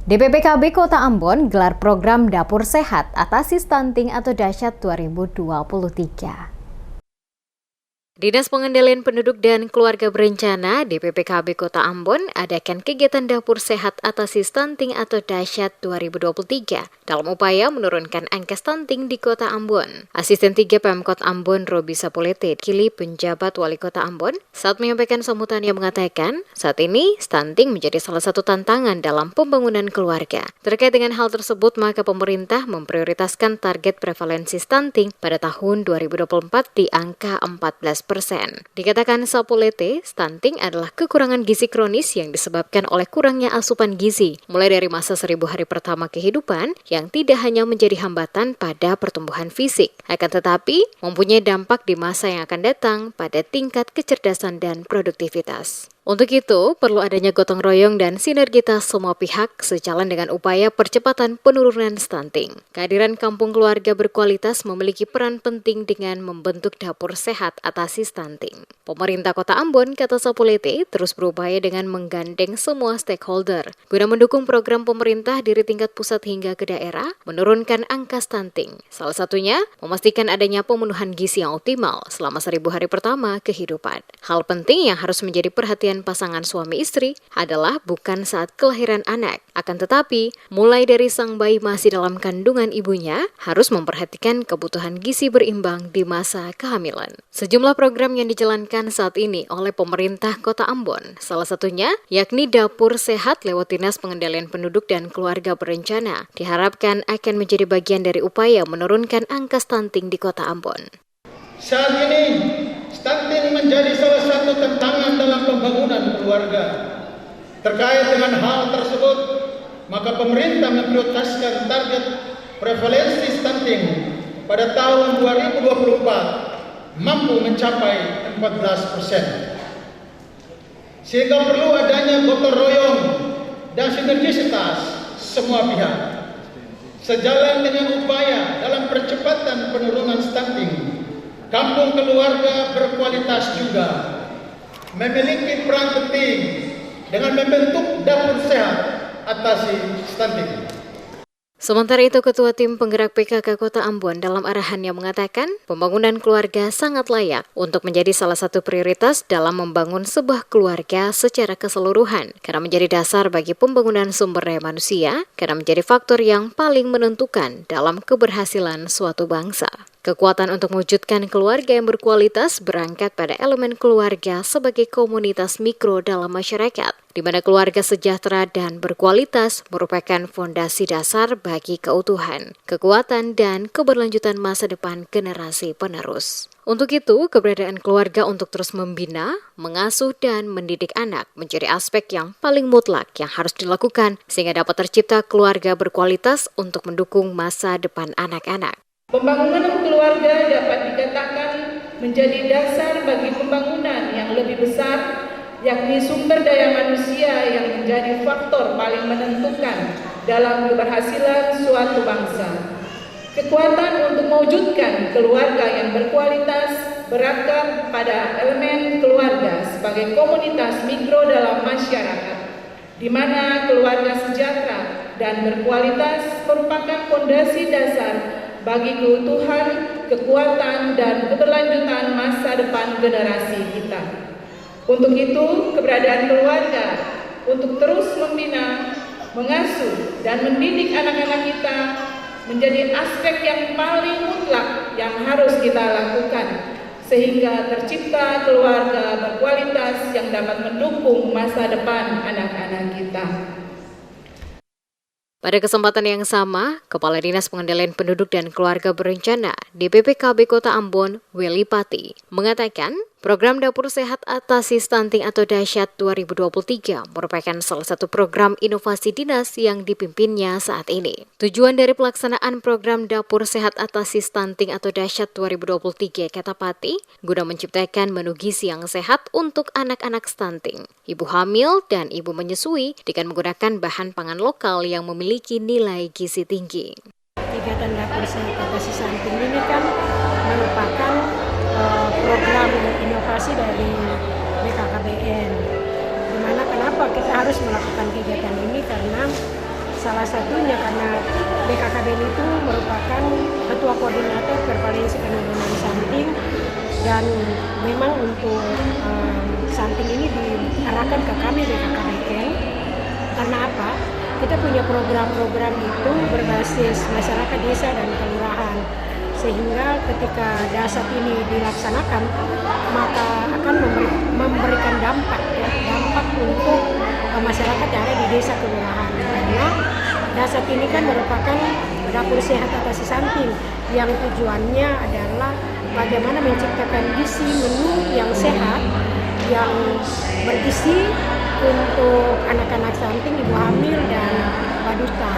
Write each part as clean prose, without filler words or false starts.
DPPKB Kota Ambon gelar program Dapur Sehat Atasi Stunting atau Dasyat 2023. Dinas Pengendalian Penduduk dan Keluarga Berencana DPPKB Kota Ambon adakan kegiatan Dapur Sehat Atasi Stunting atau Dasyat 2023 dalam upaya menurunkan angka stunting di Kota Ambon. Asisten 3 Pemkot Ambon Robi Sapulete, kini penjabat Wali Kota Ambon, saat menyampaikan sambutannya mengatakan, saat ini stunting menjadi salah satu tantangan dalam pembangunan keluarga. Terkait dengan hal tersebut, maka pemerintah memprioritaskan target prevalensi stunting pada tahun 2024 di angka 14%. Dikatakan Sapulete, stunting adalah kekurangan gizi kronis yang disebabkan oleh kurangnya asupan gizi, mulai dari masa 1000 hari pertama kehidupan yang tidak hanya menjadi hambatan pada pertumbuhan fisik, akan tetapi mempunyai dampak di masa yang akan datang pada tingkat kecerdasan dan produktivitas. Untuk itu, perlu adanya gotong royong dan sinergitas semua pihak sejalan dengan upaya percepatan penurunan stunting. Kehadiran kampung keluarga berkualitas memiliki peran penting dengan membentuk dapur sehat atasi stunting. Pemerintah Kota Ambon, kata Sapulete, terus berupaya dengan menggandeng semua stakeholder guna mendukung program pemerintah dari tingkat pusat hingga ke daerah menurunkan angka stunting. Salah satunya, memastikan adanya pemenuhan gizi yang optimal selama 1000 hari pertama kehidupan. Hal penting yang harus menjadi perhatian pasangan suami istri adalah bukan saat kelahiran anak, akan tetapi mulai dari sang bayi masih dalam kandungan ibunya harus memperhatikan kebutuhan gizi berimbang di masa kehamilan. Sejumlah program yang dijalankan saat ini oleh pemerintah Kota Ambon, salah satunya yakni Dapur Sehat lewat Dinas Pengendalian Penduduk dan Keluarga Berencana, diharapkan akan menjadi bagian dari upaya menurunkan angka stunting di Kota Ambon. Saat ini, stunting menjadi salah satu tantangan dalam pembangunan keluarga. Terkait dengan hal tersebut, maka pemerintah memprioritaskan target prevalensi stunting pada tahun 2024 mampu mencapai 14%. Sehingga perlu adanya gotong royong dan sinergisitas semua pihak. Sejalan dengan upaya dalam percepatan penurunan stunting, kampung keluarga berkualitas juga memiliki peran penting dengan membentuk dapur sehat atasi stunting. Sementara itu, Ketua Tim Penggerak PKK Kota Ambon dalam arahannya mengatakan pembangunan keluarga sangat layak untuk menjadi salah satu prioritas dalam membangun sebuah keluarga secara keseluruhan karena menjadi dasar bagi pembangunan sumber daya manusia karena menjadi faktor yang paling menentukan dalam keberhasilan suatu bangsa. Kekuatan untuk mewujudkan keluarga yang berkualitas berangkat pada elemen keluarga sebagai komunitas mikro dalam masyarakat, di mana keluarga sejahtera dan berkualitas merupakan fondasi dasar bagi keutuhan, kekuatan, dan keberlanjutan masa depan generasi penerus. Untuk itu, keberadaan keluarga untuk terus membina, mengasuh, dan mendidik anak menjadi aspek yang paling mutlak yang harus dilakukan sehingga dapat tercipta keluarga berkualitas untuk mendukung masa depan anak-anak. Pembangunan keluarga dapat dikatakan menjadi dasar bagi pembangunan yang lebih besar, yakni sumber daya manusia yang menjadi faktor paling menentukan dalam keberhasilan suatu bangsa. Kekuatan untuk mewujudkan keluarga yang berkualitas berangkat pada elemen keluarga sebagai komunitas mikro dalam masyarakat, di mana keluarga sejahtera dan berkualitas merupakan fondasi dasar bagi keutuhan, kekuatan, dan keberlanjutan masa depan generasi kita. Untuk itu, keberadaan keluarga untuk terus membina, mengasuh, dan mendidik anak-anak kita menjadi aspek yang paling mutlak yang harus kita lakukan, sehingga tercipta keluarga berkualitas yang dapat mendukung masa depan anak-anak kita. Pada kesempatan yang sama, Kepala Dinas Pengendalian Penduduk dan Keluarga Berencana DPPKB Kota Ambon, Willy Pati, mengatakan program Dapur Sehat Atasi Stunting atau Dasyat 2023 merupakan salah satu program inovasi dinas yang dipimpinnya saat ini. Tujuan dari pelaksanaan program Dapur Sehat Atasi Stunting atau Dasyat 2023, kata Pati, guna menciptakan menu gizi yang sehat untuk anak-anak stunting, ibu hamil, dan ibu menyusui dengan menggunakan bahan pangan lokal yang memiliki nilai gizi tinggi. Kegiatan Dapur Sehat Atasi Stunting ini kan merupakan program inovasi dari BKKBN. Dimana kenapa kita harus melakukan kegiatan ini, karena salah satunya karena BKKBN itu merupakan ketua koordinator prevalensi penurunan stunting, dan memang untuk stunting ini diarahkan ke kami BKKBN. Karena apa? Kita punya program-program itu berbasis masyarakat desa dan kelurahan, sehingga ketika dasar ini dilaksanakan maka akan memberikan dampak untuk masyarakat yang ada di desa kelurahan. Karena dasar ini kan merupakan dapur sehat atasi stunting yang tujuannya adalah bagaimana menciptakan gizi menu yang sehat, yang bergizi untuk anak-anak stunting, ibu hamil, dan balita.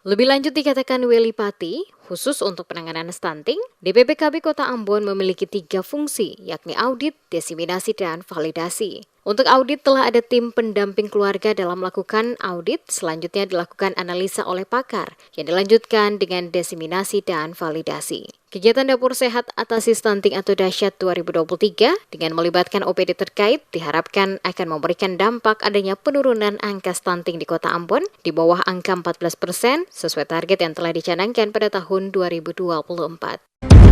Lebih lanjut dikatakan Welly Pati, khusus untuk penanganan stunting, DPPKB Kota Ambon memiliki 3 fungsi, yakni audit, diseminasi, dan validasi. Untuk audit telah ada tim pendamping keluarga dalam melakukan audit, selanjutnya dilakukan analisa oleh pakar, yang dilanjutkan dengan diseminasi dan validasi. Kegiatan Dapur Sehat Atasi Stunting atau Dahsyat 2023 dengan melibatkan OPD terkait diharapkan akan memberikan dampak adanya penurunan angka stunting di Kota Ambon di bawah angka 14% sesuai target yang telah dicanangkan pada tahun 2024.